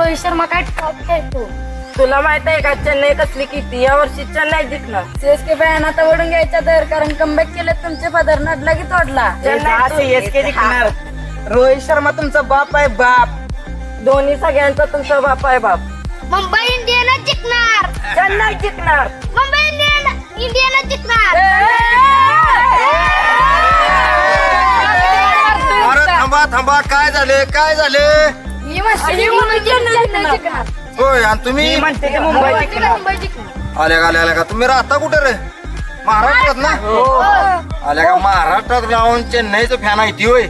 रोहित शर्मा काय टॉप खेळतो. तुला माहित आहे का चेन्नई कसली किती या वर्षी चेन्नई जिंकणार. सीएसके फॅन आता ओढून घ्यायचा तर कारण कमबॅक केलं तुमचे फादर नडला की तोडला. CSK जिंकणार. रोहित शर्मा तुमचा बाप आहे बाप. धोनी सगळ्यांचा तुमचा बाप आहे बाप. मुंबई इंडियनच जिंकणार. चेन्नई जिंकणार. मुंबई इंडियनच जिंकणार. अरे थांबा थांबा, काय झाले काय झाले? होय, आणि तुम्ही म्हणते की मुंबई जिंकणार. मुंबई जिंकणार. आल्या का तुम्ही राहता कुठे रे? महाराष्ट्रात ना? आल्या का महाराष्ट्रात राहून चेन्नईचं फॅन आहे ती होय.